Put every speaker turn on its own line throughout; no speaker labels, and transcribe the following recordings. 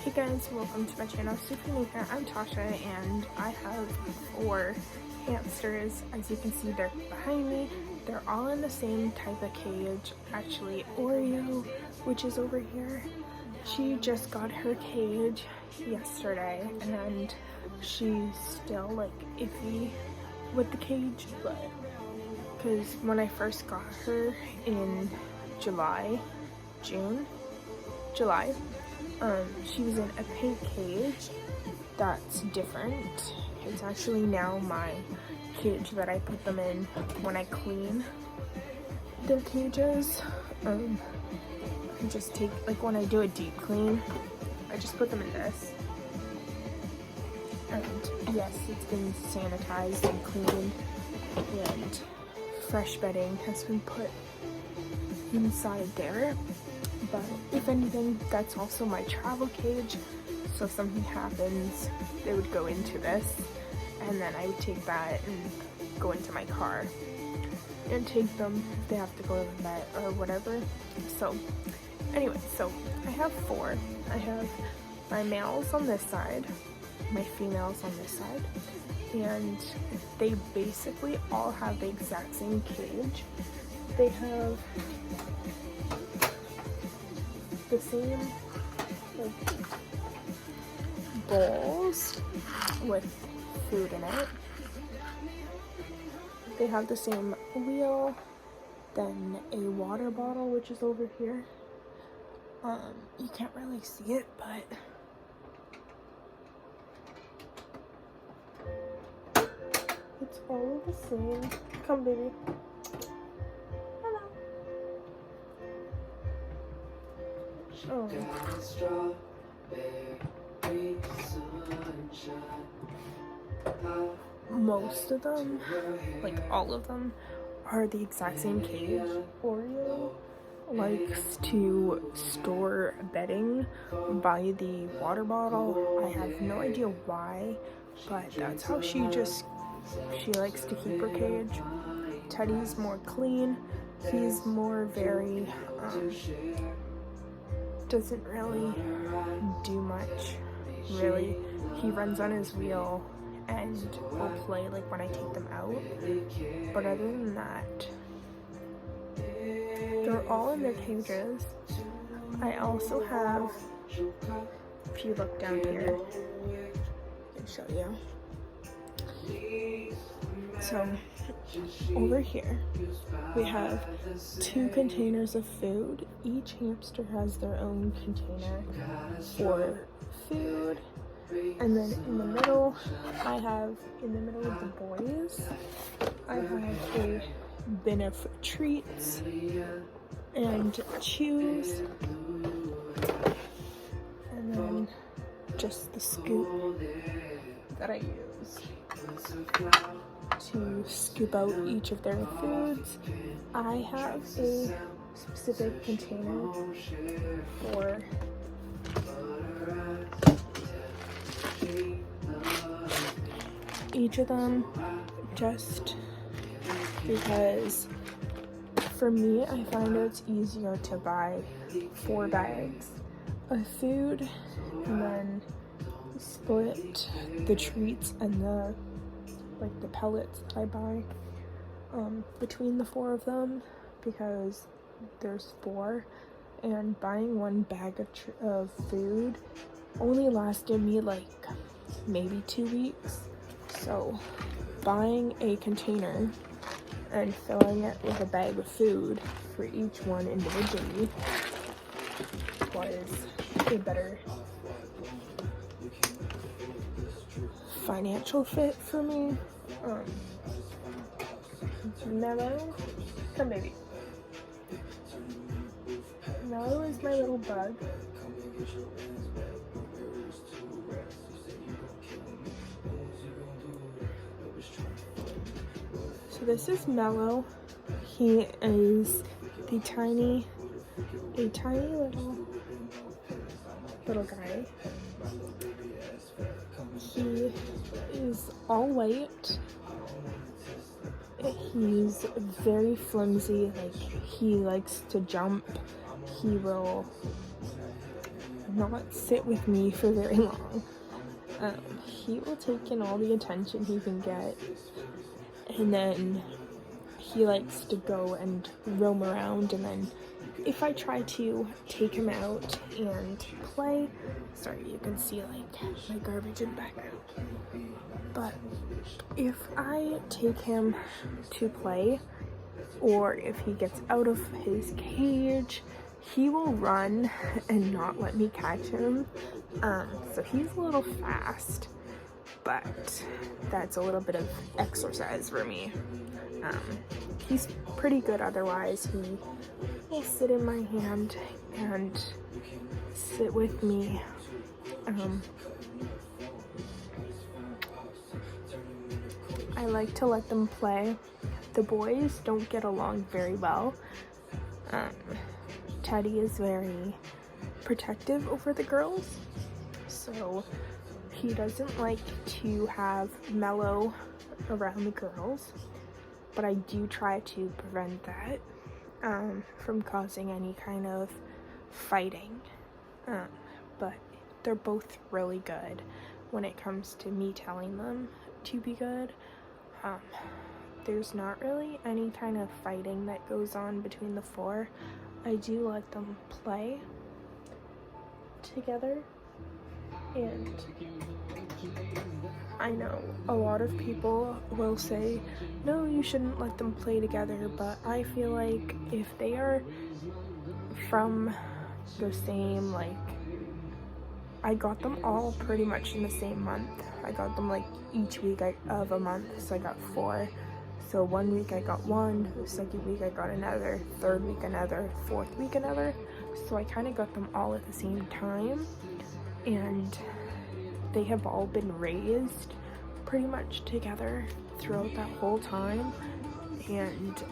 Hey guys, welcome to my channel, Super Nika. I'm Tasha and I have 4 hamsters. As you can see, they're behind me. They're all in the same type of cage. Actually, Oreo, which is over here, she just got her cage yesterday and she's still like iffy with the cage, but because when I first got her in July, she was in a pink cage. That's different. It's actually now my cage that I put them in when I clean their cages. I just take, like when I do a deep clean, I just put them in this. And yes, it's been sanitized and cleaned, and fresh bedding has been put inside there. But if anything, that's also my travel cage, so if something happens, they would go into this, and then I would take that and go into my car and take them if they have to go to the vet or whatever. So anyway, so I have 4. I have my males on this side, my females on this side, and they basically all have the exact same cage. They have the same like bowls with food in it. They have the same wheel, then a water bottle, which is over here. You can't really see it, but it's all the same. Come, baby. Oh. Most of them, like all of them, are the exact same cage. Oreo likes to store bedding by the water bottle. I have no idea why, but that's how she likes to keep her cage. Teddy's more clean. He's more very doesn't really do much, really. He runs on his wheel and will play like when I take them out, but other than that, they're all in their cages. I also have, if you look down here, I can show you. So over here we have 2 containers of food. Each hamster has their own container for food, and then in the middle in the middle of the boys, I have a bin of treats and chews, and then just the scoop that I use to scoop out each of their foods. I have a specific container for each of them, just because for me, I find it's easier to buy 4 bags of food and then split the treats and the pellets that I buy between the 4 of them, because there's 4, and buying 1 bag of food only lasted me like maybe 2 weeks. So buying a container and filling it with a bag of food for each one individually was a better financial fit for me. Mellow, come baby. Mellow is my little bug. So this is Mellow. He is a tiny little guy. He is all white. He's very flimsy, like he likes to jump. He will not sit with me for very long. He will take in all the attention he can get, and then he likes to go and roam around, and then if I try to take him out and play, sorry, you can see like my garbage in the background, but if I take him to play, or if he gets out of his cage, he will run and not let me catch him. So he's a little fast, but that's a little bit of exercise for me. He's pretty good otherwise. He will sit in my hand and sit with me. I like to let them play. The boys don't get along very well. Teddy is very protective over the girls, so he doesn't like to have Mellow around the girls, but I do try to prevent that from causing any kind of fighting. But they're both really good when it comes to me telling them to be good. There's not really any kind of fighting that goes on between the four. I do let them play together, and I know a lot of people will say, no, you shouldn't let them play together, but I feel like if they are from the same, like, I got them all pretty much in the same month. I got them like each week of a month, so I got 4. So 1 week I got 1, the second week I got another, third week another, fourth week another. So I kind of got them all at the same time, and they have all been raised pretty much together throughout that whole time. And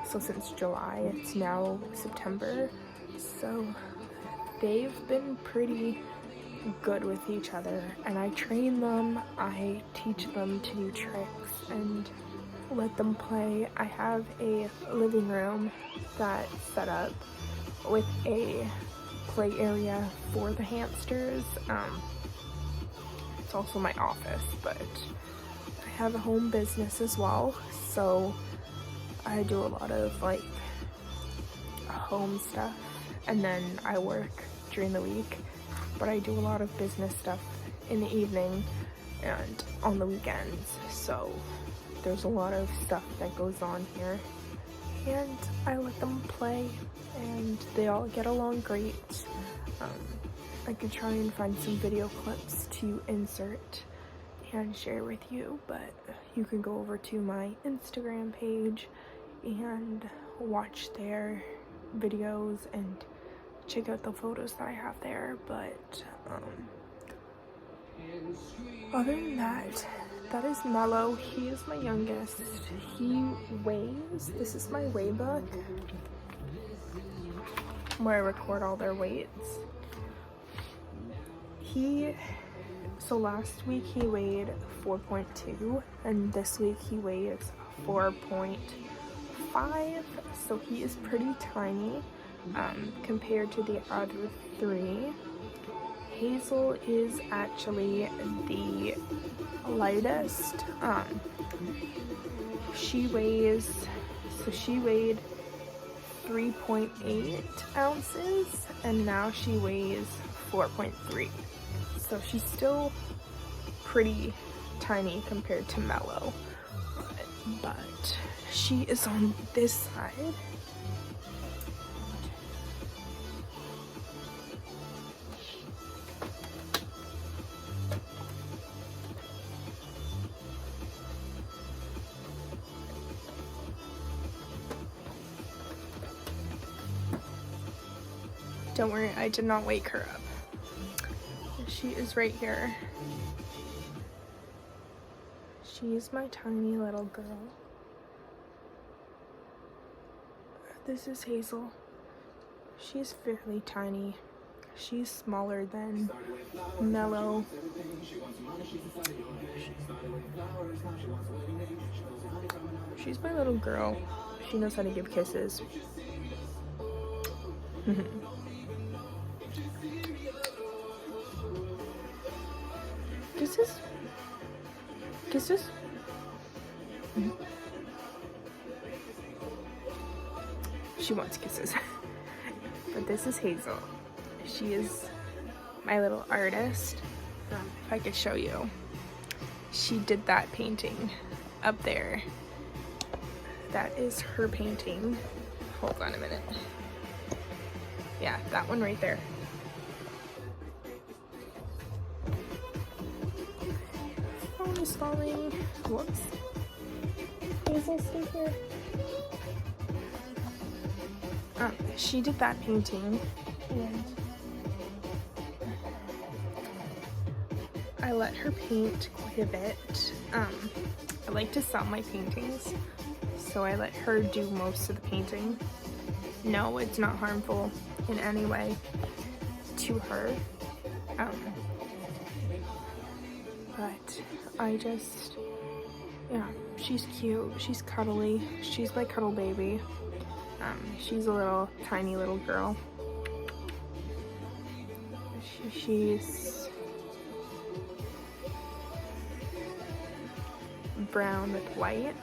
so since July, it's now September, so they've been pretty good with each other, and I train them, I teach them to do tricks and let them play. I have a living room that's set up with a play area for the hamsters. It's also my office, but I have a home business as well, so I do a lot of like home stuff, and then I work during the week, but I do a lot of business stuff in the evening and on the weekends. So there's a lot of stuff that goes on here, and I let them play, and they all get along great. I could try and find some video clips to insert and share with you, but you can go over to my Instagram page and watch their videos and check out the photos that I have there. But other than that, that is Mellow. He is my youngest. He weighs, this is my weigh book where I record all their weights. So last week he weighed 4.2, and this week he weighs 4.5, so he is pretty tiny compared to the other 3. Hazel is actually the lightest. She weighed 3.8 ounces, and now she weighs 4.3. So she's still pretty tiny compared to Mellow, but she is on this side. Don't worry, I did not wake her up. She is right here. She is my tiny little girl. This is Hazel. She's fairly tiny. She's smaller than Mellow. She's my little girl. She knows how to give kisses. Kisses? Kisses? She wants kisses. But this is Hazel. She is my little artist. If I could show you. She did that painting up there. That is her painting. Hold on a minute. Yeah, that one right there. Phone is falling. Whoops. Hazel, stay here. She did that painting, and I let her paint quite a bit. I like to sell my paintings, so I let her do most of the painting. No, it's not harmful in any way to her. But I just, yeah, she's cute, she's cuddly, she's my cuddle baby. She's a little, tiny little girl. She's brown with white.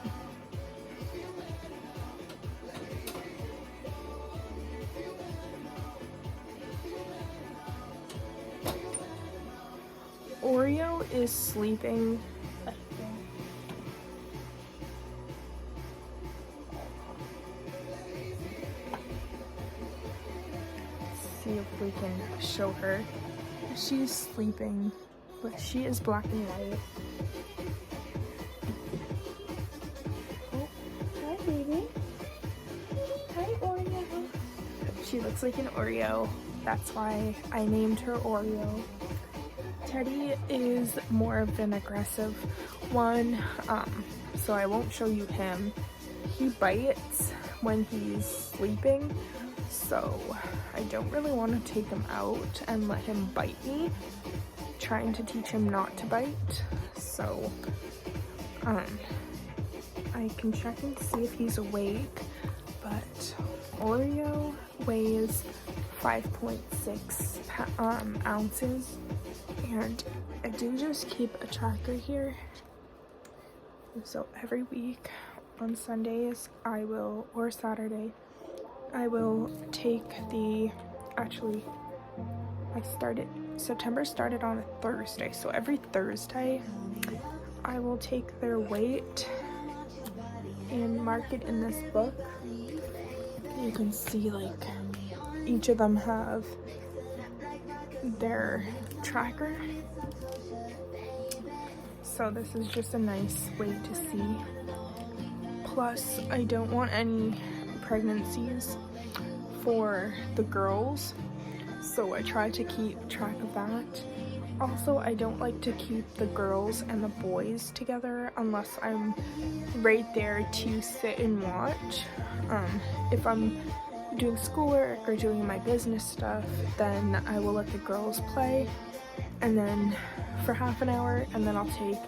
Oreo is sleeping. See if we can show her. She's sleeping, but she is black and white. Oh, hi baby. Hi Oreo. She looks like an Oreo. That's why I named her Oreo. Teddy is more of an aggressive one, so I won't show you him. He bites when he's sleeping, so I don't really want to take him out and let him bite me, trying to teach him not to bite. So I can check and see if he's awake, but Oreo weighs 5.6 ounces, and I do just keep a tracker here. So every week on Sundays or Saturday, I will take September started on a Thursday, so every Thursday I will take their weight and mark it in this book. You can see like each of them have their tracker. So this is just a nice way to see. Plus, I don't want any pregnancies for the girls, so I try to keep track of that. Also, I don't like to keep the girls and the boys together unless I'm right there to sit and watch. If I'm doing schoolwork or doing my business stuff, then I will let the girls play, and then for half an hour, and then I'll take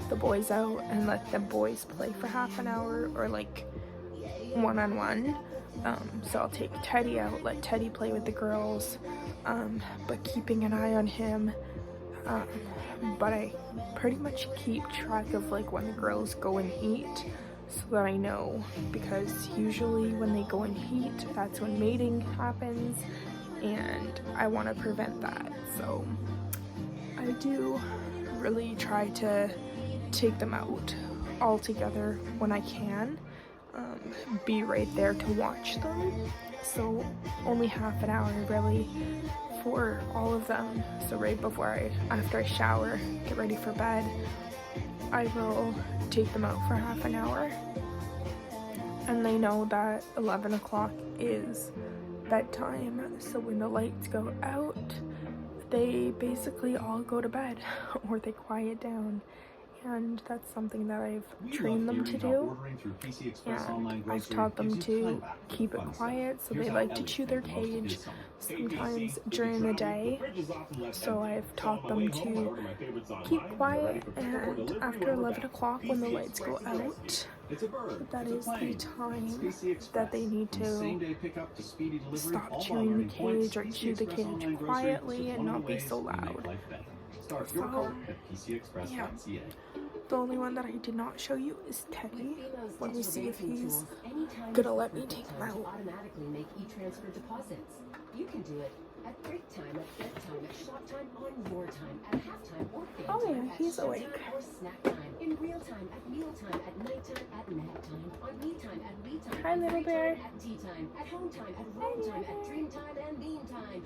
the boys out and let the boys play for half an hour, or like one-on-one. So I'll take Teddy out, let Teddy play with the girls, but keeping an eye on him. But I pretty much keep track of like when the girls go and eat, so that I know, because usually when they go and eat, that's when mating happens, and I want to prevent that. So I do really try to take them out all together when I can, be right there to watch them. So only half an hour really for all of them. So right after I shower, get ready for bed, I will take them out for half an hour, and they know that 11 o'clock is bedtime. So when the lights go out, they basically all go to bed or they quiet down, and that's something that I've trained them to do, and I've taught them to keep it quiet. So they like to chew their cage sometimes during the day, so I've taught them to keep quiet, and after 11 o'clock when the lights go out, that is the time that they need to stop chewing the cage or chew the cage quietly and not be so loud.
Start your cart at pcexpress.ca.
The only one that I did not show you is Teddy. Let me see if he's gonna let me take him out.
Automatically make e-transfer deposits. You can do it at break time, at bedtime, at shop time, on your time, at halftime or game time.
Oh yeah, he's awake.
Or snack time, in real time, at meal time, at night time, at nap time, on me time, at we time.
Hi, little bear.
At tea time, at home time, at roam time, at dream time, and bean time.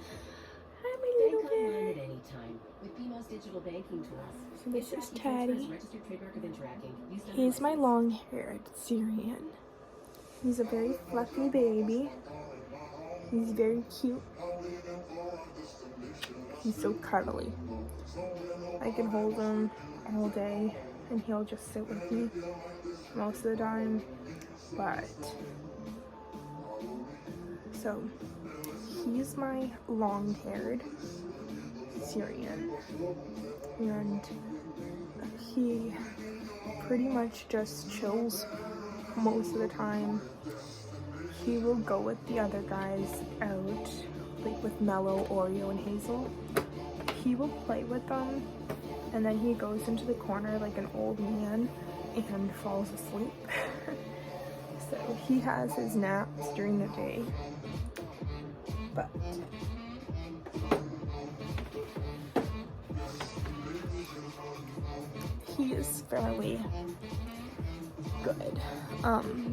Hi, my little
Bank online
bear.
at any time with BMO's digital banking tools.
So this is
Interactive
Teddy.
registered trademark of Interacting. Used under
He's my
license.
long-haired Syrian. He's a very fluffy baby. He's very cute. He's so cuddly. I can hold him all day and he'll just sit with me most of the time. But so he's my long-haired Syrian, and he pretty much just chills most of the time. He will go with the other guys out, like with Mello, Oreo, and Hazel. He will play with them, and then he goes into the corner like an old man and falls asleep. So he has his naps during the day, but he is fairly good.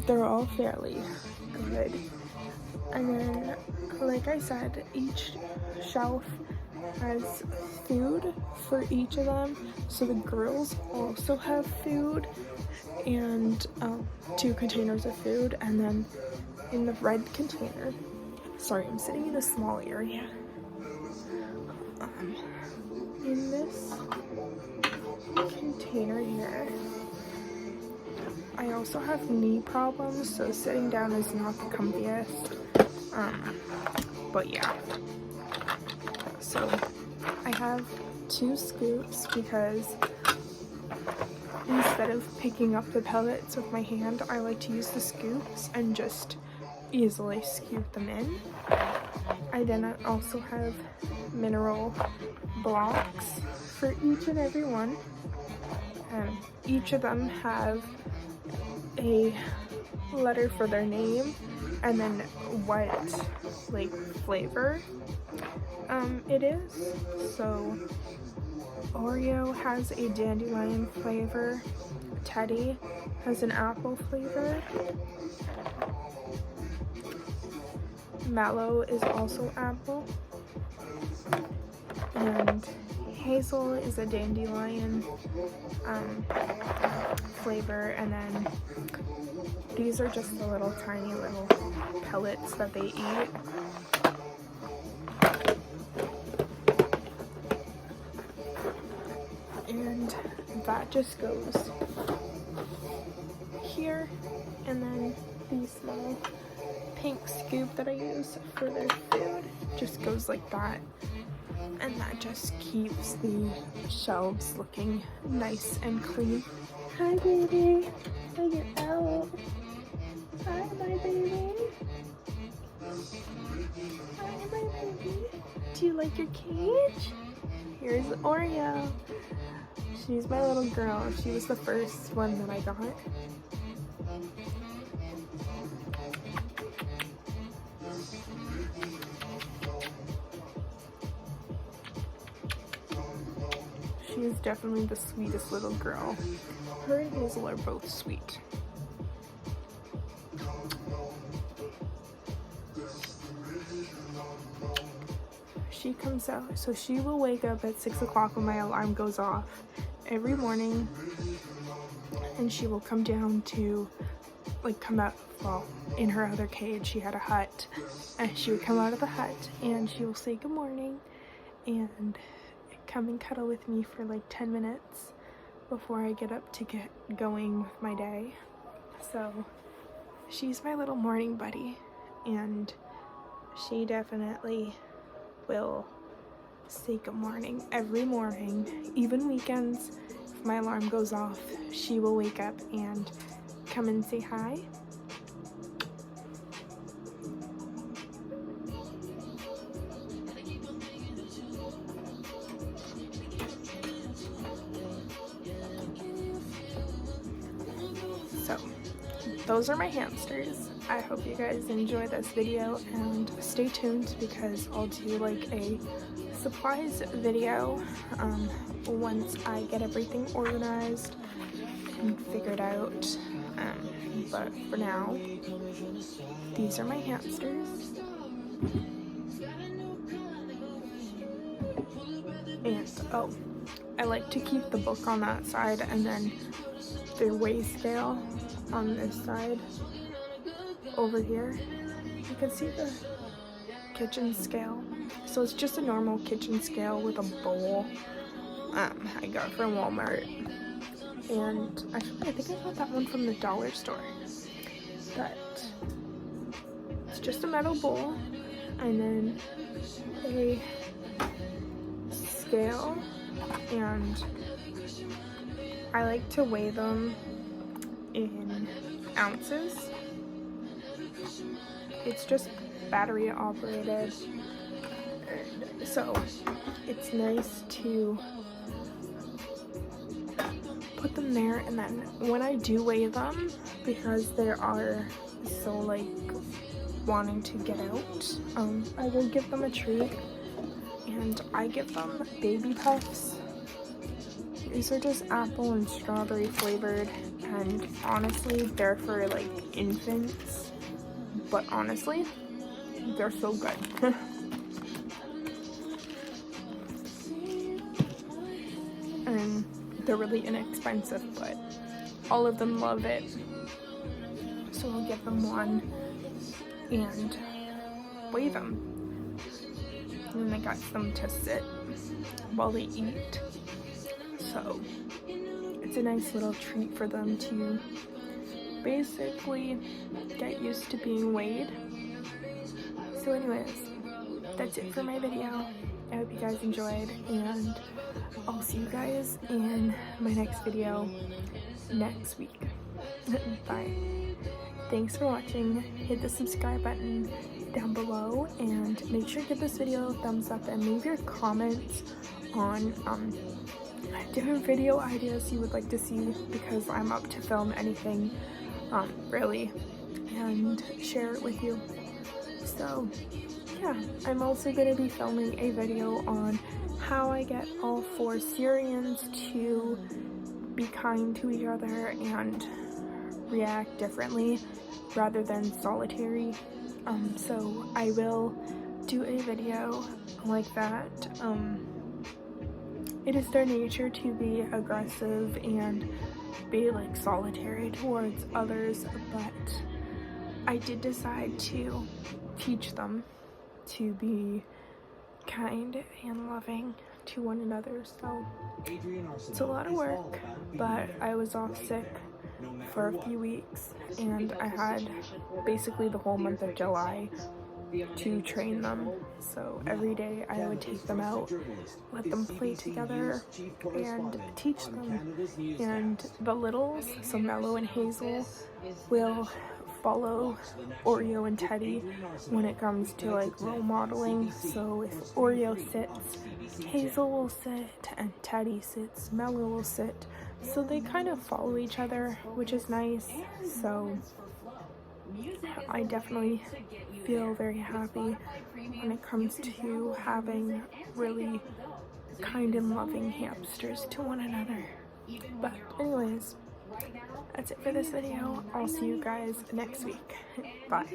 They're all fairly good. And then, like I said, each shelf has food for each of them. So the girls also have food and 2 containers of food. And then in the red container, sorry, I'm sitting in a small area. In this container here, I also have knee problems, so sitting down is not the comfiest. But yeah. So I have 2 scoops because instead of picking up the pellets with my hand, I like to use the scoops and just easily scoop them in. I then also have mineral blocks for each and every one. Each of them have a letter for their name and then what like flavor it is. So Oreo has a dandelion flavor, Teddy has an apple flavor, Mallow is also apple, and Hazel is a dandelion flavor, and then these are just the little tiny little pellets that they eat. And that just goes here, and then the small pink scoop that I use for their food just goes like that. And that just keeps the shelves looking nice and clean. Hi, baby. I get out. Hi, my baby. Hi, my baby. Do you like your cage? Here's Oreo. She's my little girl. She was the first one that I got. She is definitely the sweetest little girl. Her and Hazel are both sweet. She comes out, so she will wake up at 6 o'clock when my alarm goes off every morning, and she will come down to come out, well, in her other cage she had a hut, and she would come out of the hut and she will say good morning and come and cuddle with me for like 10 minutes before I get up to get going with my day. So she's my little morning buddy, and she definitely will say good morning every morning, even weekends. If my alarm goes off, she will wake up and come and say hi. those are my hamsters. I hope you guys enjoy this video and stay tuned because I'll do like a supplies video once I get everything organized and figured out. But for now, these are my hamsters. And oh, I like to keep the book on that side and then their weigh scale on this side over here. You can see the kitchen scale. So it's just a normal kitchen scale with a bowl. I got from Walmart. And actually, I think I got that one from the dollar store. But it's just a metal bowl and then a scale, and I like to weigh them in ounces. It's just battery operated, and so it's nice to put them there, and then when I do weigh them, because they are so like wanting to get out, I will give them a treat, and I give them baby puffs. These are just apple and strawberry flavored, and honestly they're for like infants, but honestly they're so good. And they're really inexpensive, but all of them love it, so I'll give them one and weigh them, and then I got them to sit while they eat, so it's a nice little treat for them to basically get used to being weighed. So anyways, that's it for my video. I hope you guys enjoyed, and I'll see you guys in my next video next week. Bye. Thanks for watching. Hit the subscribe button down below and make sure to give this video a thumbs up and leave your comments on different video ideas you would like to see, because I'm up to film anything really and share it with you. So yeah, I'm also going to be filming a video on how I get all 4 Syrians to be kind to each other and react differently rather than solitary. So I will do a video like that. It is their nature to be aggressive and be like solitary towards others, but I did decide to teach them to be kind and loving to one another. So it's a lot of work, but I was off sick for a few weeks and I had basically the whole month of July to train them. So every day I would take them out, let them play together and teach them. And the littles, so Mello and Hazel, will follow Oreo and Teddy when it comes to like role modeling. So if Oreo sits, Hazel will sit, and Teddy sits, Mello will sit. So they kind of follow each other, which is nice. So I definitely feel very happy when it comes to having really kind and loving hamsters to one another. But anyways, that's it for this video. I'll see you guys next week. Bye.